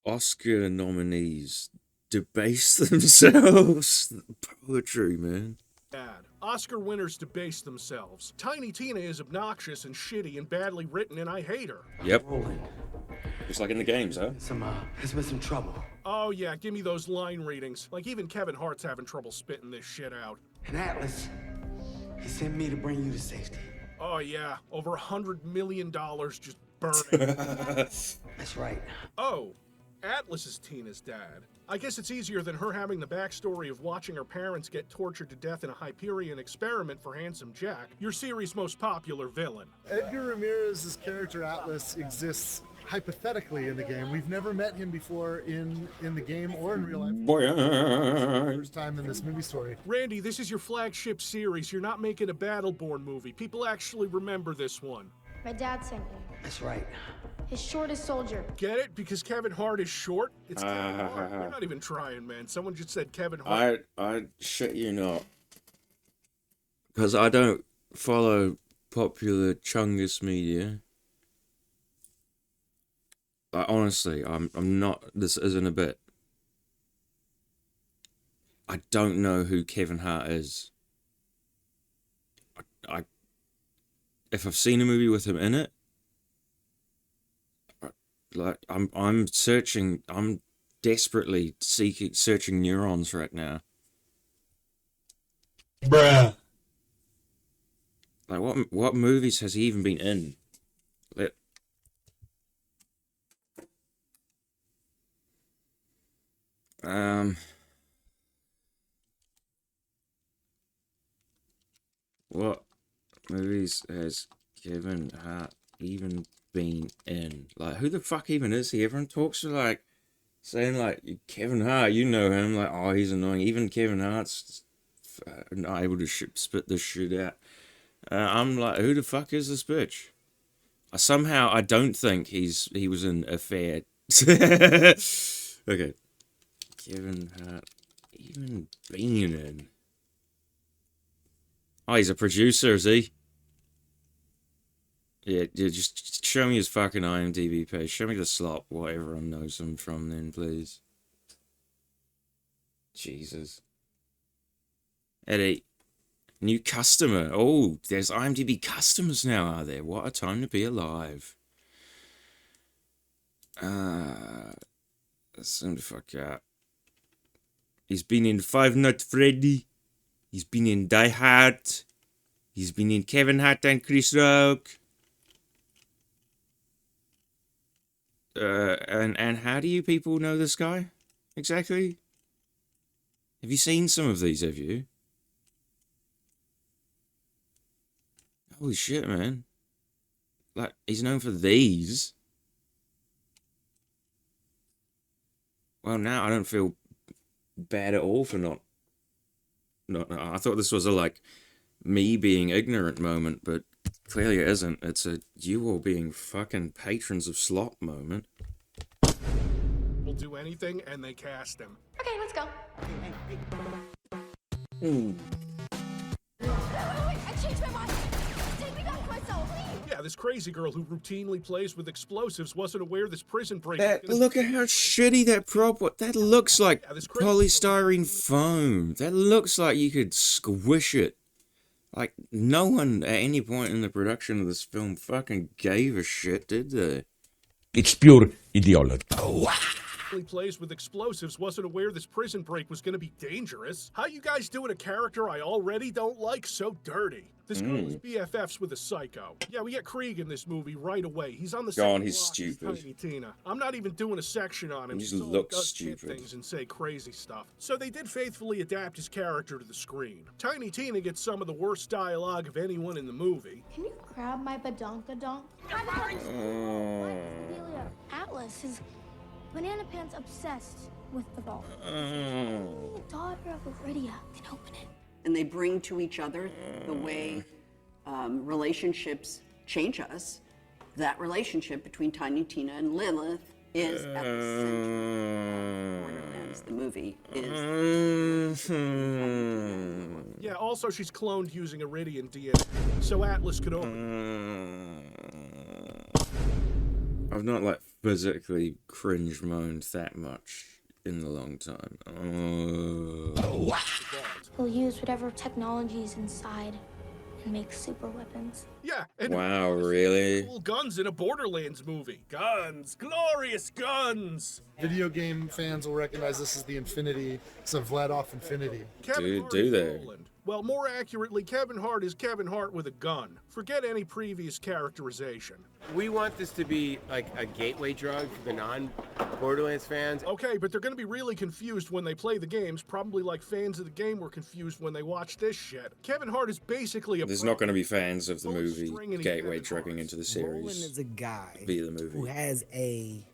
Oscar nominees debase themselves. Poetry, man. Bad. Oscar winners debase themselves. Tiny Tina is obnoxious and shitty and badly written, and I hate her. Yep. Rolling. Just like in the games, huh? There's been some trouble. Oh yeah, give me those line readings. Like even Kevin Hart's having trouble spitting this shit out. And Atlas, he sent me to bring you to safety. Oh yeah, over $100 million just burning. That's right. Oh, Atlas is Tina's dad. I guess it's easier than her having the backstory of watching her parents get tortured to death in a Hyperion experiment for Handsome Jack, your series' most popular villain. Edgar Ramirez's character Atlas exists hypothetically in the game. We've never met him before in the game or in real life. First time in this movie story. Randy, this is your flagship series. You're not making a Battleborn movie. People actually remember this one. My dad sent me. That's right. His shortest soldier. Get it? Because Kevin Hart is short? It's Kevin Hart. You're not even trying, man. Someone just said Kevin Hart. I shit you not. Because I don't follow popular Chungus media. Honestly, I'm not. This isn't a bit. I don't know who Kevin Hart is. If I've seen a movie with him in it, like I'm searching. I'm desperately searching neurons right now. Bruh. Like what movies has he even been in? What movies has Kevin Hart even been in? Like, who the fuck even is he? Everyone talks to like saying like Kevin Hart, you know him, like, oh, he's annoying. Even Kevin Hart's not able to spit this shit out. I'm like, who the fuck is this bitch? I don't think he was in Affair. Okay, Kevin Hart even been in? Oh, he's a producer, is he? Yeah, just show me his fucking IMDb page. Show me the slop, what everyone knows him from then, please. Jesus. Eddie. New customer. Oh, there's IMDb customers now, are there? What a time to be alive. Let's send the fuck out. He's been in Five Nights at Freddy. He's been in Die Hard. He's been in Kevin Hart and Chris Rock. And how do you people know this guy? Exactly? Have you seen some of these, have you? Holy shit, man. Like, he's known for these. Well, now I don't feel bad at all for not. I thought this was a, like, me being ignorant moment, but clearly it isn't. It's a you all being fucking patrons of slop moment. Will do anything, and they cast him. Okay, let's go. Ooh. I changed my mind. Take me back to myself. Yeah, this crazy girl who routinely plays with explosives wasn't aware this prison break. Look at how shitty that prop was. That looks like polystyrene foam. That looks like you could squish it. Like, no one at any point in the production of this film fucking gave a shit, did they? It's pure ideology. Plays with explosives wasn't aware this prison break was going to be dangerous. How you guys doing a character I already don't like so dirty? This girl is BFFs with a psycho. Yeah, we get Krieg in this movie right away. He's on the same block he's as stupid. Tiny Tina. I'm not even doing a section on him. He just He only looks does hit stupid. things and say crazy stuff. So they did faithfully adapt his character to the screen. Tiny Tina gets some of the worst dialogue of anyone in the movie. Can you grab my badonkadonk? Atlas is Banana Pants obsessed with the ball. The daughter of Iridia can open it. And they bring to each other the way relationships change us. That relationship between Tiny Tina and Lilith is at the center of Borderlands. The movie is. Yeah, also she's cloned using Iridian DNA, so Atlas could open. I've not like physically cringe moaned that much in a long time. Oh. He'll use whatever technology is inside and make super weapons. Yeah, and Wow, really? cool guns in a Borderlands movie. Guns, glorious guns. Video game fans will recognize this as the Infinity. It's a Vladoff Infinity. Kevin Hart Do is they? Roland. Well, more accurately, Kevin Hart is Kevin Hart with a gun. Forget any previous characterization. We want this to be like a gateway drug for the non-Borderlands fans. Okay, but they're gonna be really confused when they play the games, probably like fans of the game were confused when they watched this shit. Kevin Hart is basically a There's not going to be fans of the Full movie string and gateway Kevin drugging Hart's. into the Roland series is a guy via the who movie. has a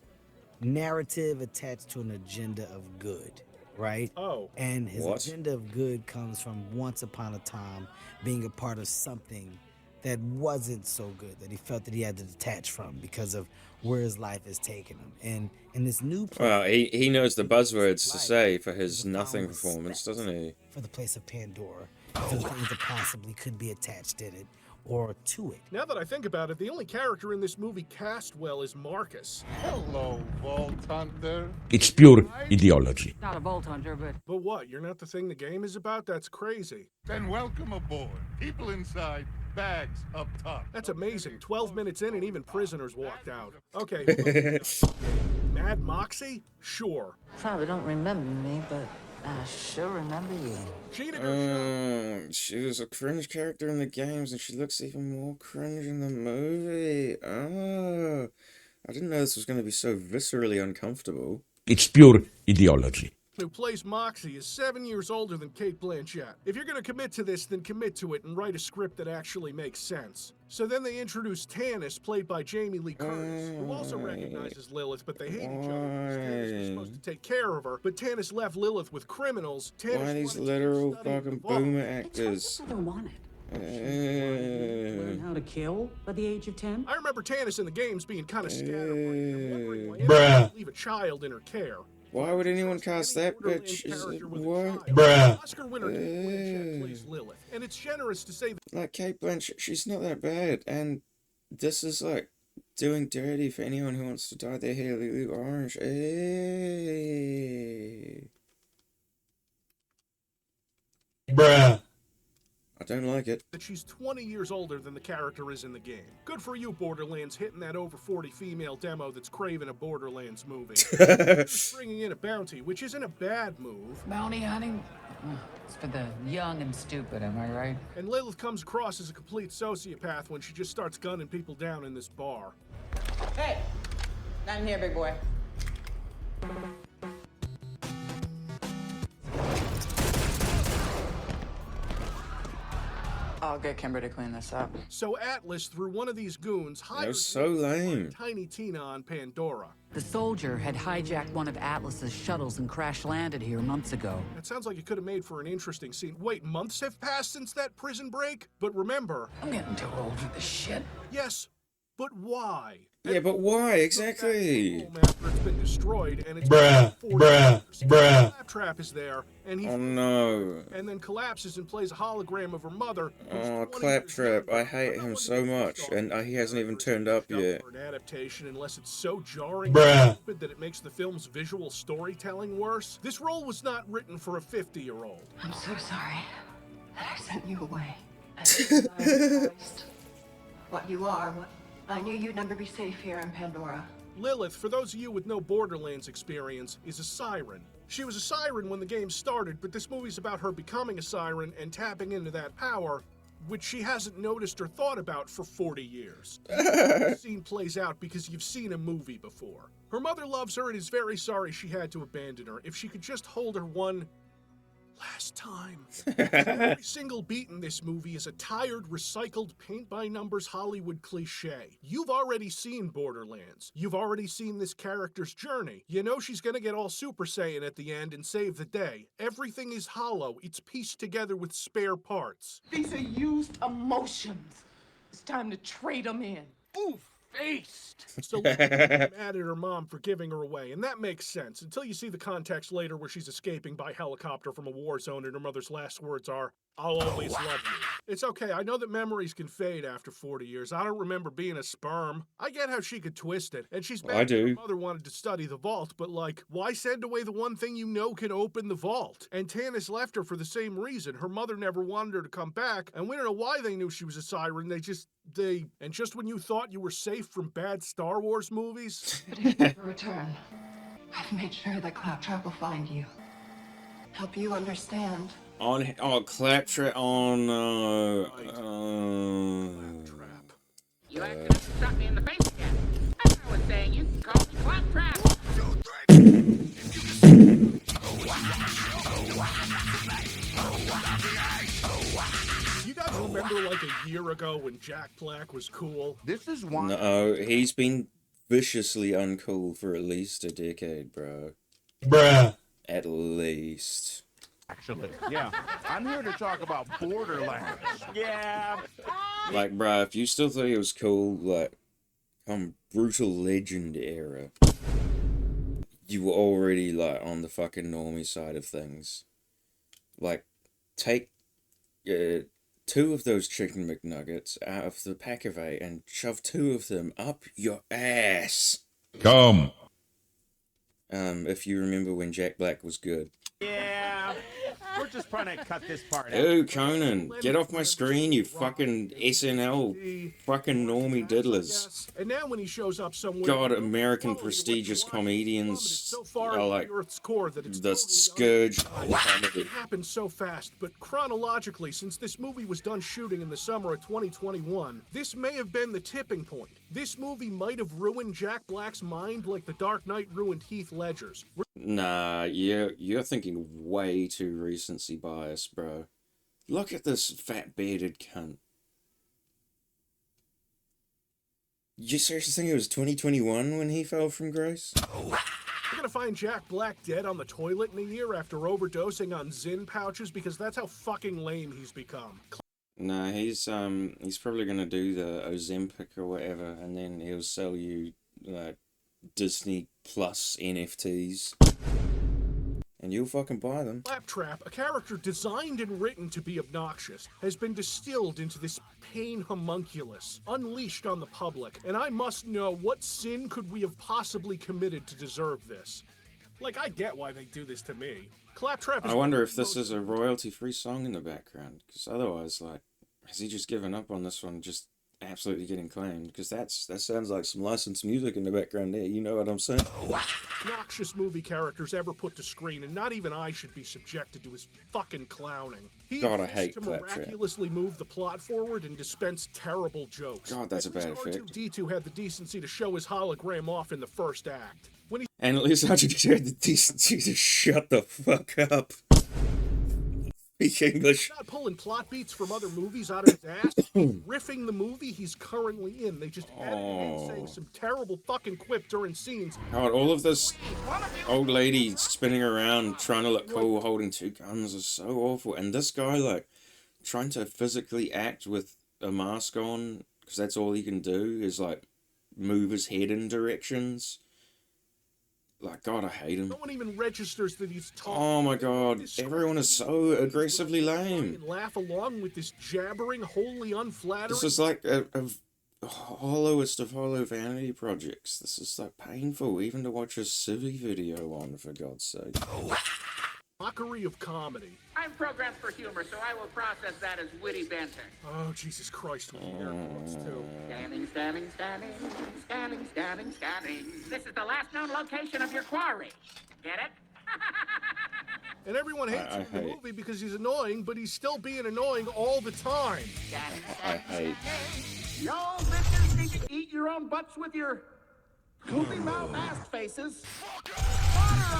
narrative attached to an agenda of good, right? Oh. And his What? agenda of good comes from once upon a time being a part of something that wasn't so good, that he felt that he had to detach from because of where his life has taken him. And in this new place, Well, he knows the buzzwords to life say for is his a nothing found performance, respect doesn't he? for the place of Pandora, for the things that possibly could be attached in it or to it. Now that I think about it, the only character in this movie cast well is Marcus. Hello, Vault Hunter. It's pure ideology. Not a Vault Hunter, but But what, you're not the thing the game is about? That's crazy. Then welcome aboard. People inside, bags up top. That's amazing. 12 minutes in and even prisoners walked out. Okay. Mad Moxie? Sure. probably don't remember me, but I sure remember you. Cheated her shot. She was a cringe character in the games, and she looks even more cringe in the movie. Oh, I didn't know this was going to be so viscerally uncomfortable. It's pure ideology. Who plays Moxie is 7 years older than Kate Blanchett. If you're going to commit to this, then commit to it and write a script that actually makes sense. So then they introduced Tannis, played by Jamie Lee Curtis, who also recognizes Lilith, but they hate each other because Tannis was supposed to take care of her, but Tannis left Lilith with criminals. Tannis Why these wanted to literal study fucking the vault. boomer It's what actors? the mother wanted. Learn how to kill by the age of 10? I remember Tannis in the games being kind of scatterbrained and wondering why Bruh. anyone would leave a child in her care. Why would anyone cast that Borderlands bitch? Is it character with a what? child. Bruh. Oscar winner Kate Blanchett plays Lilith, and it's generous to say that Like, Kate Blanchett, she's not that bad, and this is like doing dirty for anyone who wants to dye their hair orange. Bruh. I don't like it. she's 20 years older than the character is in the game. Good for you, Borderlands, hitting that over 40 female demo that's craving a Borderlands movie. Just bringing in a bounty, which isn't a bad move. Bounty hunting? It's for the young and stupid, am I right? And Lilith comes across as a complete sociopath when she just starts gunning people down in this bar. Hey! Not in here, big boy. I'll get Kimber to clean this up. So Atlas, through one of these goons, hired was so lame. Tiny Tina on Pandora. The soldier had hijacked one of Atlas's shuttles and crash-landed here months ago. That sounds like it could have made for an interesting scene. Wait, months have passed since that prison break? But remember, I'm getting too old for this shit. yes, but why? Yeah, but why exactly? Home after it's been destroyed, and it's Bruh, been 40 bruh, years. bruh. Claptrap is there, and he Oh no. and then collapses and plays a hologram of her mother. who's Oh, 20 years Claptrap, younger. I hate him wonder so if much, this and he hasn't even turned up yet. for an adaptation unless it's so jarring Bruh. and stupid that it makes the film's visual storytelling worse. This role was not written for a 50-year-old. I'm so sorry that I sent you away. I didn't realize what you are. I knew you'd never be safe here in Pandora. Lilith, for those of you with no Borderlands experience, is a siren. She was a siren when the game started, but this movie's about her becoming a siren and tapping into that power, which she hasn't noticed or thought about for 40 years. The scene plays out because you've seen a movie before. Her mother loves her and is very sorry she had to abandon her. If she could just hold her one last time. Every single beat in this movie is a tired, recycled, paint-by-numbers Hollywood cliche. You've already seen Borderlands. You've already seen this character's journey. You know she's gonna get all Super Saiyan at the end and save the day. Everything is hollow. It's pieced together with spare parts. These are used emotions. It's time to trade them in. Oof! Beast! So Lily's mad at her mom for giving her away, and that makes sense until you see the context later where she's escaping by helicopter from a war zone and her mother's last words are, "I'll always love you." It's okay, I know that memories can fade after 40 years. I don't remember being a sperm. I get how she could twist it, and she's mad that her mother wanted to study the vault, but like, why send away the one thing you know can open the vault? And Tanis left her for the same reason. Her mother never wanted her to come back, and we don't know why they knew she was a siren. And just when you thought you were safe from bad Star Wars movies. But if you ever return, I've made sure that Claptrap will find you. Help you understand. Claptrap on Claptrap. You acted up and shot me in the face again. As I was saying, you can call me Claptrap. You guys remember like a year ago when Jack Black was cool? This is one. No, he's been viciously uncool for at least a decade, bro. Bruh. At least. Actually, yeah. I'm here to talk about Borderlands. Yeah. Like, bro, if you still thought he was cool, like, come Brutal Legend era, you were already, like, on the fucking normie side of things. Like, take 2 of those chicken McNuggets out of the pack of 8 and shove 2 of them up your ass. Come. If you remember when Jack Black was good. Yeah. We're just trying to cut this part out. Oh, Conan, get off my screen, you fucking SNL fucking normie diddlers. And now when he shows up somewhere, God, American prestigious comedians are like the scourge of comedy. It happened so fast, but chronologically, since this movie was done shooting in the summer of 2021, this may have been the tipping point. This movie might have ruined Jack Black's mind like The Dark Knight ruined Heath Ledger's. Nah, you're thinking way too recency bias, bro. Look at this fat bearded cunt. You seriously think it was 2021 when he fell from grace? We're gonna find Jack Black dead on the toilet in a year after overdosing on Zyn pouches because that's how fucking lame he's become. Nah, he's probably gonna do the Ozempic or whatever, and then he'll sell you like Disney Plus NFTs. And you'll fucking buy them. Claptrap, a character designed and written to be obnoxious, has been distilled into this pain homunculus, unleashed on the public, and I must know what sin could we have possibly committed to deserve this. Like, I get why they do this to me. Claptrap is... I wonder if this is a royalty-free song in the background, because otherwise, like, has he just given up on this one, just absolutely getting claimed? Because that sounds like some licensed music in the background there, you know what I'm saying? Obnoxious movie characters ever put to screen, and not even I should be subjected to his fucking clowning. He God, I hate to Claptrap. miraculously move the plot forward and dispense terrible jokes. God, that's a bad effect. R2-D2 had the decency to show his hologram off in the first act. When he And at least R2-D2 had the decency to shut the fuck up. Speak English. Not pulling plot beats from other movies out of his ass. He's riffing the movie he's currently in. They just added him saying some terrible fucking quip during scenes. God, all of this old lady spinning around trying to look cool holding 2 guns is so awful. And this guy, like, trying to physically act with a mask on, because that's all he can do, is, like, move his head in directions. Like, God, I hate him. No one even registers that he's talking. Oh my God, everyone is so aggressively lame. Laugh along with this jabbering, wholly unflattering. This is like a hollowest of hollow vanity projects. This is like painful, even to watch a civvy video on, for God's sake. Mockery of comedy. I'm programmed for humor, so I will process that as witty banter. Oh, Jesus Christ, with the airports, too. Scanning, scanning, scanning, scanning, scanning, scanning. This is the last known location of your quarry. Get it? And everyone hates him in the movie because he's annoying, but he's still being annoying all the time. I hate. Y'all bitches need to eat your own butts with your goofy mouth ass faces. Water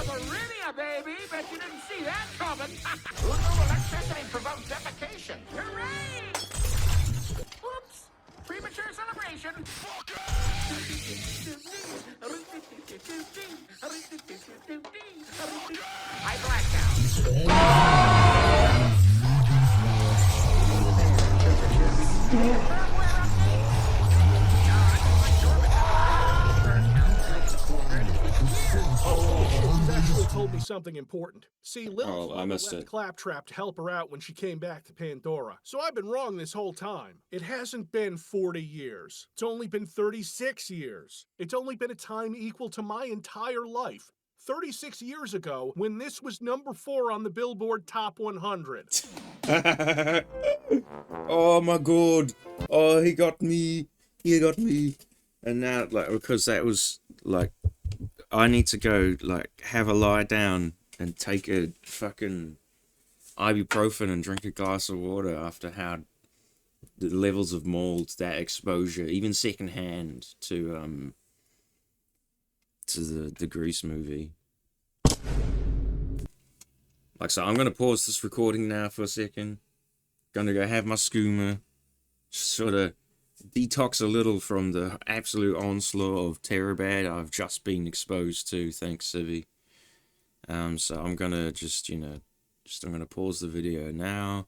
of Iridia, baby! Bet you didn't see that coming. Who knew electricity provokes defecation? Hooray! Oops! Premature celebration. I blacked out. Lilith told me something important. See, Lilith I missed left it. Claptrap to help her out when she came back to Pandora. So I've been wrong this whole time. It hasn't been 40 years. It's only been 36 years. It's only been a time equal to my entire life. 36 years ago, when this was number 4 on the Billboard Top 100. Oh my god. Oh, he got me. He got me. And now, like, because that was, like, I need to go, like, have a lie down and take a fucking ibuprofen and drink a glass of water after how the levels of mold, that exposure, even secondhand to the Grease movie. Like, so I'm gonna pause this recording now for a second. Gonna go have my skooma, sort of detox a little from the absolute onslaught of Terrorbad I've just been exposed to, thanks Civi. So I'm gonna just, I'm gonna pause the video now,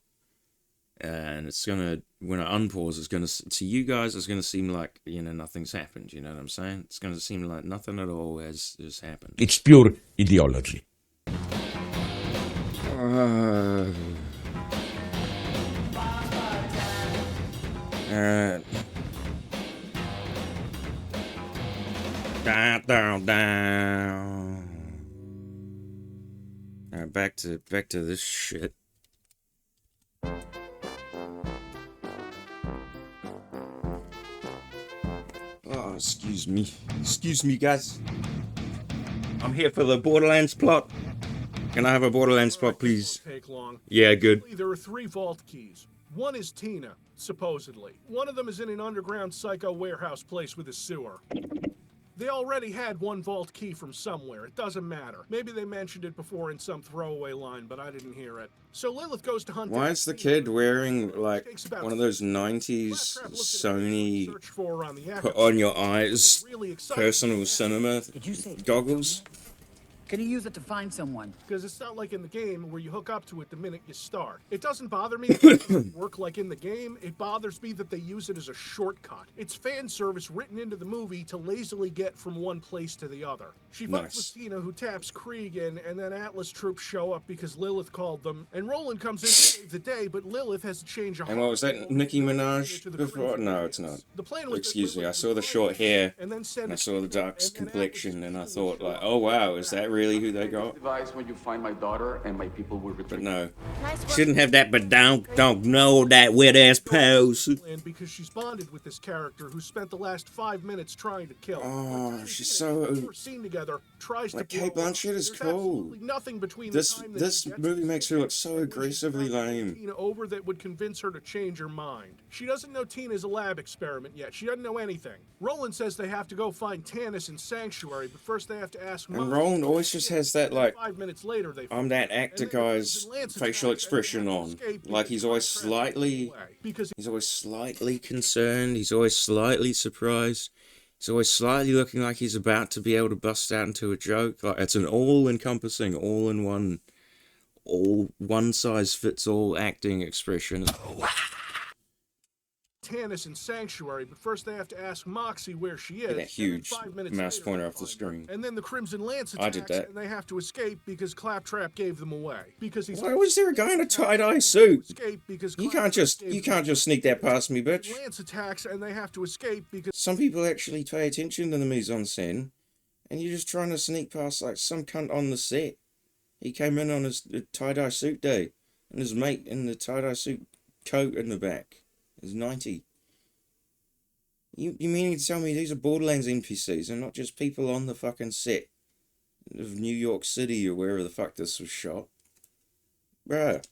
and it's gonna, when I unpause, it's gonna, to you guys, it's gonna seem like, nothing's happened, you know what I'm saying? It's gonna seem like nothing at all has happened. It's pure ideology. Alright. Down. Alright, back to this shit. Oh, excuse me. Excuse me, guys. I'm here for the Borderlands plot. Can I have a Borderlands plot, please? Take long. Yeah, good. There are 3 vault keys. One is Tina, supposedly. One of them is in an underground psycho warehouse place with a sewer. They already had one vault key from somewhere. It doesn't matter. Maybe they mentioned it before in some throwaway line, but I didn't hear it. So Lilith goes to hunt. Why is the kid wearing, like, one of those 90s Sony put on your eyes personal cinema goggles? Can you use it to find someone? Because it's not like in the game where you hook up to it the minute you start. It doesn't bother me that it doesn't work like in the game. It bothers me that they use it as a shortcut. It's fan service written into the movie to lazily get from one place to the other. She fights with Tina, who taps Cringing, and then Atlas troops show up because Lilith called them. And Roland comes in to save the day, but Lilith has to change her heart. And what was that, Nicki Minaj before? No, it's not. Excuse me, I saw the short hair, and I saw the dark complexion, and I thought, like, oh wow, is that really who they got? Advice when you find my daughter and my people will retrieve. But no, shouldn't have that. But don't know that weird ass pose. And because she's bonded with this character who spent the last 5 minutes trying to kill. Oh, she's so. Scene together tries like to. Kate Blanchett is cool. Nothing between this movie makes her look so aggressively lame. Tina over that would convince her to change her mind. She doesn't know Tina's a lab experiment yet. She doesn't know anything. Roland says they have to go find Tannis in Sanctuary, but first they have to ask. And Roland always just has that, like, 5 minutes later, I'm that actor guy's facial expression on. Like, he's always slightly concerned, he's always slightly surprised, he's always slightly looking like he's about to be able to bust out into a joke. Like, it's an all-encompassing, all-in-one, all one-size-fits-all acting expression. Tannis in Sanctuary, but first they have to ask Moxie where she is. That huge mouse pointer off the screen. And then the Crimson Lance attacks, I did that. And they have to escape because Claptrap gave them away. Because he's. Why was there a guy in a tie-dye suit? Because you can't just sneak that past me, bitch. Lance attacks and they have to escape because some people actually pay attention to the mise-en-scène, and you're just trying to sneak past like some cunt on the set. He came in on his tie-dye suit day, and his mate in the tie-dye suit coat in the back. Is 90. You meaning to tell me these are Borderlands NPCs and not just people on the fucking set of New York City or wherever the fuck this was shot? Bruh.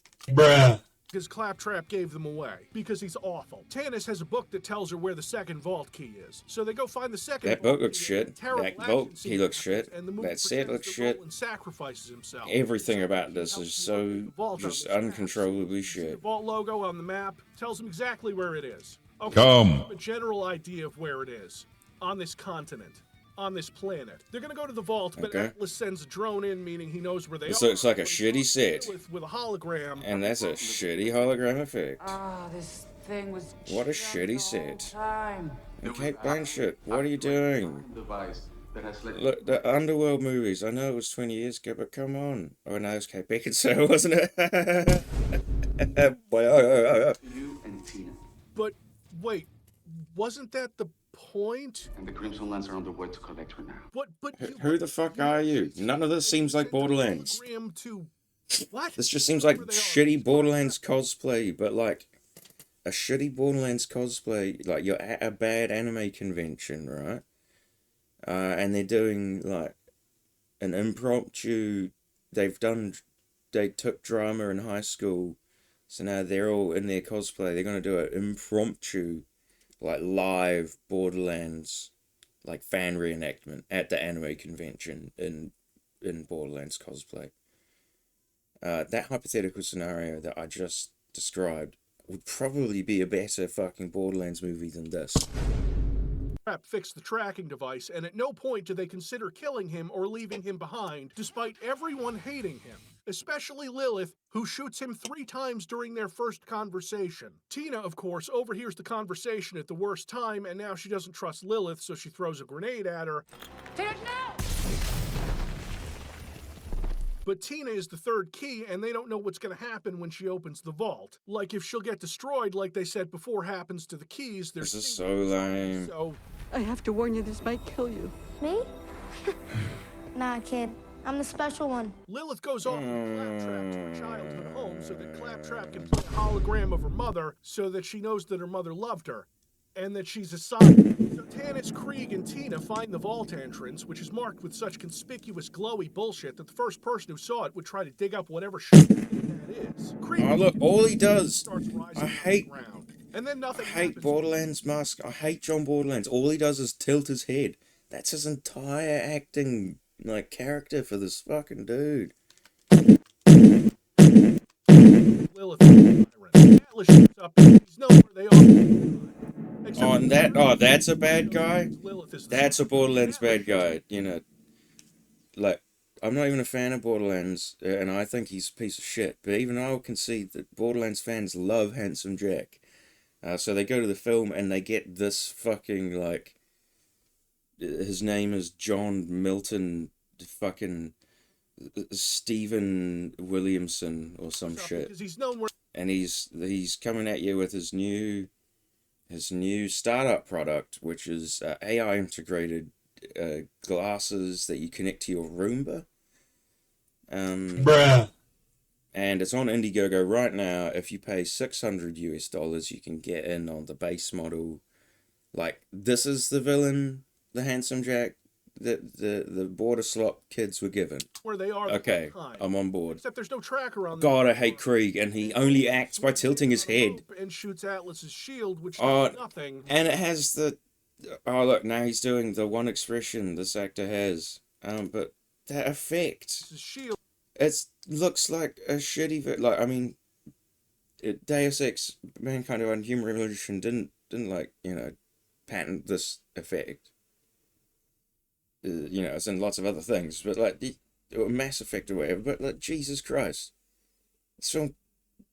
Because Claptrap gave them away. Because he's awful. Tannis has a book that tells her where the second vault key is. So they go find the second that vault book looks shit. That vault, he looks shit. That set looks shit. Sacrifices himself. Everything about this is so just uncontrollably shit. The vault logo on the map tells him exactly where it is. Okay, Come. A general idea of where it is. On this continent. On this planet. They're gonna go to the vault, but Atlas sends a drone in, meaning he knows where they are. This looks like a shitty set. With a hologram. And that's a shitty hologram effect. This thing was what a shitty set. Time. And Kate Blanchett, what are you doing? Device that has led. Look, the Underworld movies. I know it was 20 years ago, but come on. Oh no, it was Kate Beckinsale, wasn't it? You and Tina. But wait, wasn't that the point? And the Crimson Lands are on their way to collect her now. But Who the fuck are you? None of this seems like Borderlands. What? This just seems like shitty Borderlands cosplay, but like a shitty Borderlands cosplay. Like you're at a bad anime convention, right? And they're doing like an impromptu. They took drama in high school, so now they're all in their cosplay. They're gonna do an impromptu, like live Borderlands, like fan reenactment at the anime convention in Borderlands cosplay. That hypothetical scenario that I just described would probably be a better fucking Borderlands movie than this. Trap fixed the tracking device, and at no point do they consider killing him or leaving him behind, despite everyone hating him. Especially Lilith, who shoots him 3 times during their first conversation. Tina, of course, overhears the conversation at the worst time, and now she doesn't trust Lilith, so she throws a grenade at her. Tina, no! But Tina is the third key, and they don't know what's going to happen when she opens the vault. Like, if she'll get destroyed, like they said before happens to the keys, there's... This is so lame. So... I have to warn you, this might kill you. Me? Nah, kid. I'm the special one. Lilith goes off with Claptrap to her childhood home so that Claptrap can play a hologram of her mother so that she knows that her mother loved her. And that she's a son. So Tannis, Krieg, and Tina find the vault entrance, which is marked with such conspicuous glowy bullshit that the first person who saw it would try to dig up whatever shit that is. Krieg Oh look, all he does. starts rising I hate. and then nothing I hate happens. Borderlands Mask. I hate John Borderlands. All he does is tilt his head. That's his entire acting like character for this fucking dude. Lilith Atlas shoots up. He's nowhere they are. Oh, and that's a bad guy? That's a Borderlands bad guy, you know. Like, I'm not even a fan of Borderlands, and I think he's a piece of shit, but even I'll concede that Borderlands fans love Handsome Jack. So they go to the film and they get this fucking, like, his name is John Milton fucking Stephen Williamson or some shit. And he's coming at you with his new startup product, which is AI integrated glasses that you connect to your Roomba. Bruh. And it's on Indiegogo right now. If you pay $600 you can get in on the base model. Like, this is the villain, the Handsome Jack, that the border slot kids were given. Where they are. Okay, I'm on board. Except there's no tracker on God, I hate Krieg, and he only acts by tilting his head. And shoots Atlas's shield, which does nothing. And it has the... Oh, look, now he's doing the one expression this actor has. But that effect... It looks like a shitty... Like, I mean... Deus Ex, Mankind and Human Revolution didn't like, you know, patent this effect. You know, as in lots of other things. But, like, Mass Effect or whatever. But, like, Jesus Christ. So,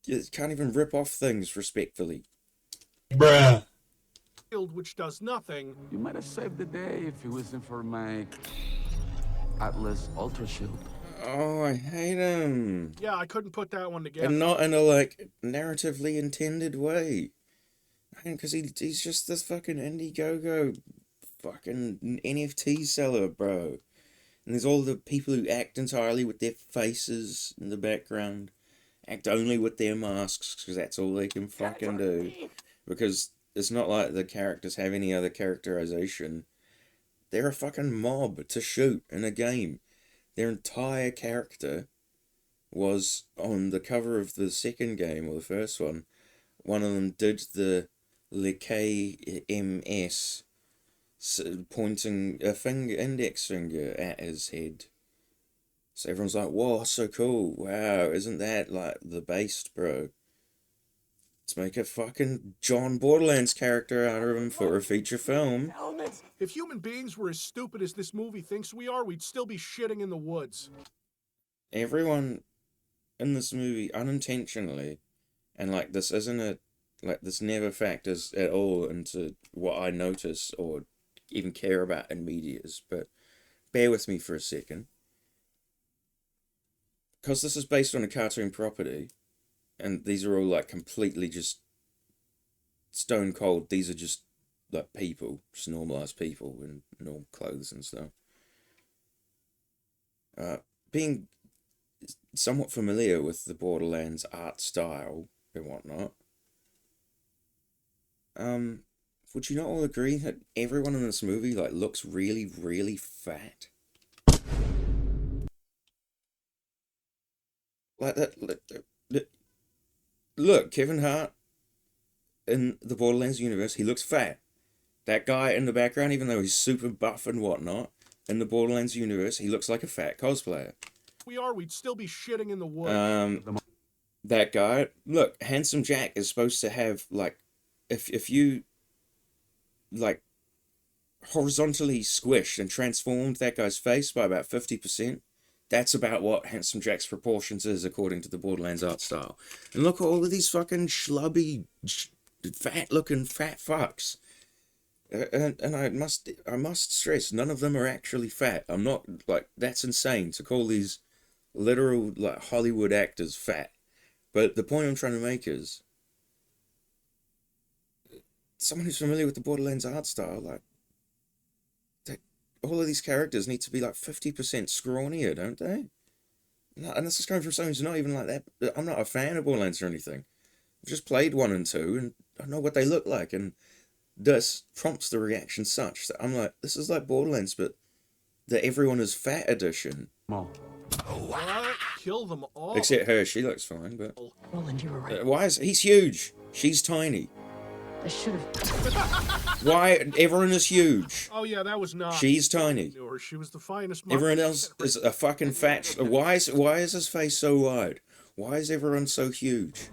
you can't even rip off things respectfully. Bruh. Which does nothing. You might have saved the day if it wasn't for my Atlas Ultra Shield. Oh, I hate him. Yeah, I couldn't put that one together. And not in a, like, narratively intended way. Because he's just this fucking Indiegogo fucking NFT seller, bro. And there's all the people who act entirely with their faces in the background. Act only with their masks, because that's all they can fucking do. Because it's not like the characters have any other characterization. They're a fucking mob to shoot in a game. Their entire character was on the cover of the second game, or the first one. One of them did the KMS, pointing a index finger at his head. So everyone's like, whoa, so cool. Wow, isn't that like the base, bro? Let's make a fucking John Borderlands character out of him for a feature film. If human beings were as stupid as this movie thinks we are, we'd still be shitting in the woods. Everyone in this movie, unintentionally, and like this isn't this never factors at all into what I notice or even care about in medias, but bear with me for a second. Because this is based on a cartoon property, and these are all like completely just stone cold. These are just like people, just normalized people in normal clothes and stuff. Being somewhat familiar with the Borderlands art style and whatnot, would you not all agree that everyone in this movie like looks really, really fat? Like that. Look, Kevin Hart in the Borderlands universe, he looks fat. That guy in the background, even though he's super buff and whatnot, in the Borderlands universe, he looks like a fat cosplayer. We'd still be shitting in the woods. That guy, look, Handsome Jack is supposed to have, like, if you, like, horizontally squished and transformed that guy's face by about 50%, that's about what Handsome Jack's proportions is according to the Borderlands art style. And look at all of these fucking schlubby, fat-looking fat fucks. And I must stress, none of them are actually fat. I'm not, like, that's insane to call these literal, like, Hollywood actors fat. But the point I'm trying to make is, someone who's familiar with the Borderlands art style, like, all of these characters need to be, like, 50% scrawnier, don't they? And this is coming from someone who's not even like that. I'm not a fan of Borderlands or anything. I've just played 1 and 2, and I know what they look like, and this prompts the reaction such that I'm like, this is like Borderlands, but the everyone is fat edition. What? Kill them all. Except her, she looks fine, but... Roland, you were right. Why is... He's huge. She's tiny. I should have... Why? Everyone is huge. Oh yeah, that was not... She's tiny. She was the finest... Everyone else is a fucking fat... Why is his face so wide? Why is everyone so huge?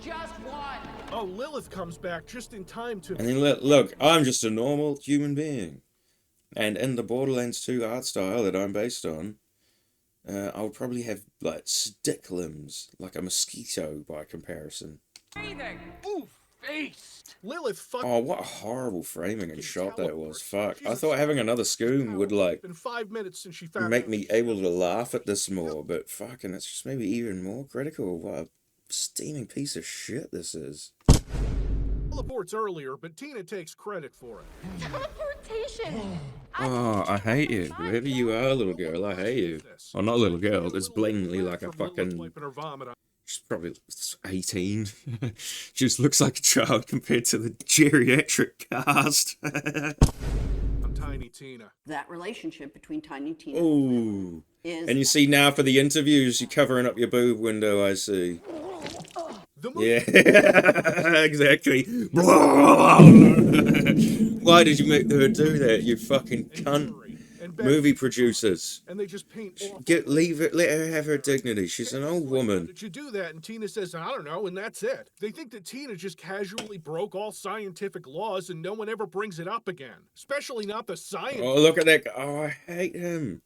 Just one. Oh, Lilith comes back just in time to... And then look, I'm just a normal human being. And in the Borderlands 2 art style that I'm based on, I would probably have, like, stick limbs, like a mosquito by comparison. Breathing. Ooh, faced. Lilith Oh, what a horrible framing and shot that was. Fuck. I thought having another Scoom would, like, been 5 minutes since she found make me able to laugh at this more, but fucking, it's just maybe even more critical. What a steaming piece of shit this is. Teleports earlier, but Tina takes credit for it. Teleportation! Oh, I hate you. Whoever you are, little girl, I hate you. Oh, not little girl. It's blatantly like a fucking... She's probably 18. She just looks like a child compared to the geriatric cast. I'm Tiny Tina. That relationship between Tiny Tina Ooh. is... And you see now for the interviews, you're covering up your boob window, I see. Yeah, exactly. Why did you make her do that, you fucking cunt? Movie producers. And they just paint... Let her have her dignity. She's an old woman. Did you do that? And Tina says, I don't know, and that's it. They think that Tina just casually broke all scientific laws and no one ever brings it up again. Especially not the science. Oh, look at that guy. Oh, I hate him.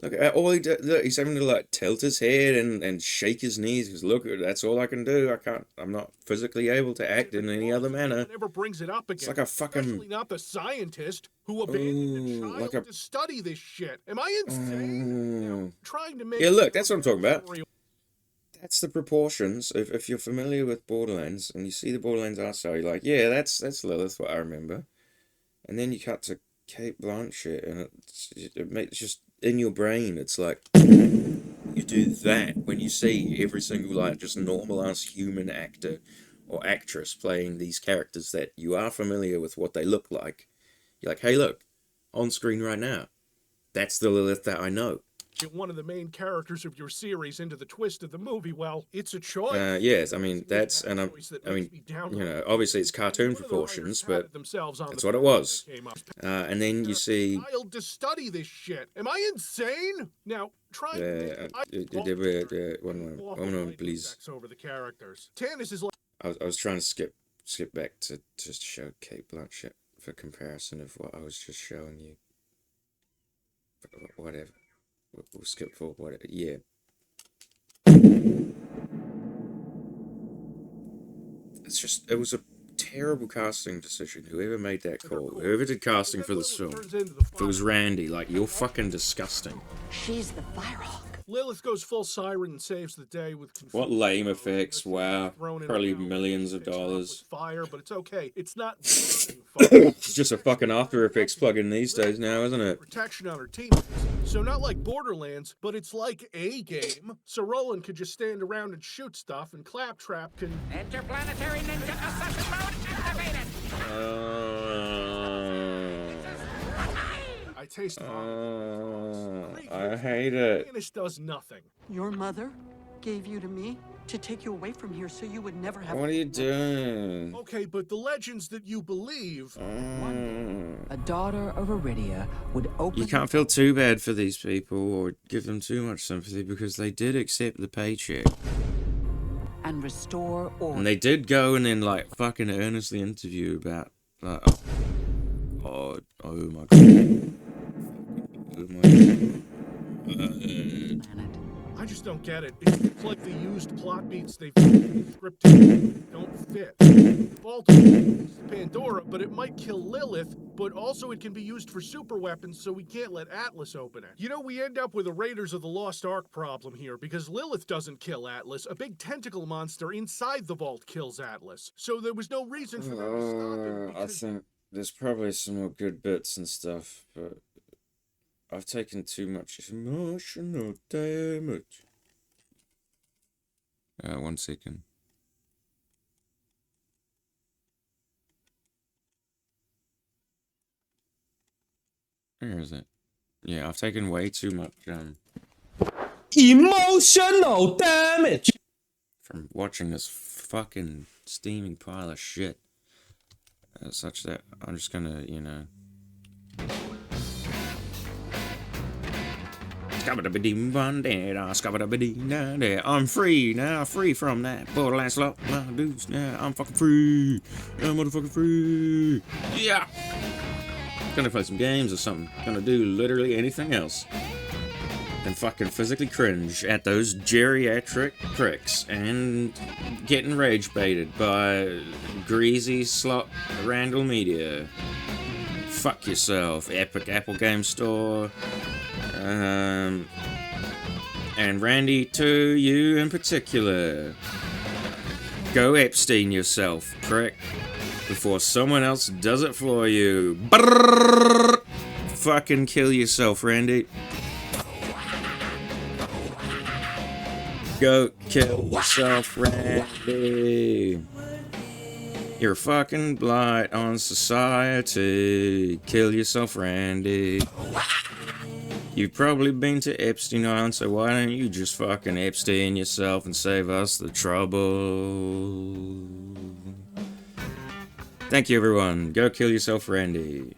Look at all he did. Look, he's having to like tilt his head and shake his knees because look, that's all I can do. I'm not physically able to act in any other manner. Never brings it up again. It's like a fucking... Especially not the scientist who abandoned a child to study this shit. Am I insane? You know, trying to make... Yeah, look, that's what I'm talking about. That's the proportions. If you're familiar with Borderlands and you see the Borderlands art style, you're like, yeah, that's Lilith, what I remember. And then you cut to Cate Blanchett and it makes just... in your brain, it's like you do that when you see every single like just normal ass human actor or actress playing these characters that you are familiar with what they look like. You're like, hey, look, on screen right now, that's the Lilith that I know. One of the main characters of your series into the twist of the movie. Well, it's a choice. Yes, I mean that's and I mean you know obviously it's cartoon proportions, but that's what it was. And then you see. Child to study this shit. Am I insane? Now try. One moment, please. Over the characters. Tannis is like. I was trying to skip back to just show Cate Blanchett for comparison of what I was just showing you. Whatever. We'll skip forward. Whatever. Yeah. It's just, it was a terrible casting decision. Whoever made that call, whoever did casting for this film, if it was Randy, like, you're fucking disgusting. She's the Firehawk. Lilith goes full siren and saves the day with What lame effects, wow. Probably millions of dollars. fire, but it's okay. It's not It's just a fucking After Effects plugin these days now, isn't it? protection on her teammates. So not like Borderlands, but it's like a game. So Roland could just stand around and shoot stuff, and Claptrap can... Interplanetary ninja assassin mode activated! I taste I hate it. This does nothing. Your mother gave you to me to take you away from here so you would never have... What are you doing? Okay, but the legends that you believe... A daughter of Iridia would open... You can't feel too bad for these people or give them too much sympathy because they did accept the paycheck. And restore order. And they did go and then, like, fucking earnestly interview about, like, oh my god. Oh my god. I just don't get it. It's like the used plot beats they've scripted don't fit. Vault is Pandora, but it might kill Lilith, but also it can be used for super weapons, so we can't let Atlas open it. You know, we end up with a Raiders of the Lost Ark problem here, because Lilith doesn't kill Atlas. A big tentacle monster inside the vault kills Atlas. So there was no reason for them to stop it. I think there's probably some more good bits and stuff, but I've taken too much emotional damage. 1 second. Where is it? Yeah, I've taken way too much emotional damage from watching this fucking steaming pile of shit. Such that I'm just gonna, you know. I'm free now, free from that Borderlands lot. My dudes now, I'm fucking free. I'm motherfucking free. Yeah. Gonna play some games or something. Gonna do literally anything else than fucking physically cringe at those geriatric pricks and getting rage baited by greasy slot Randall Media. Fuck yourself, Epic Apple Game Store. And Randy, to you in particular. Go Epstein yourself, prick, before someone else does it for you. Brrr! Fucking kill yourself, Randy. Go kill yourself, Randy. You're a fucking blight on society. Kill yourself, Randy. You've probably been to Epstein Island, so why don't you just fucking Epstein yourself and save us the trouble? Thank you, everyone. Go kill yourself, Randy.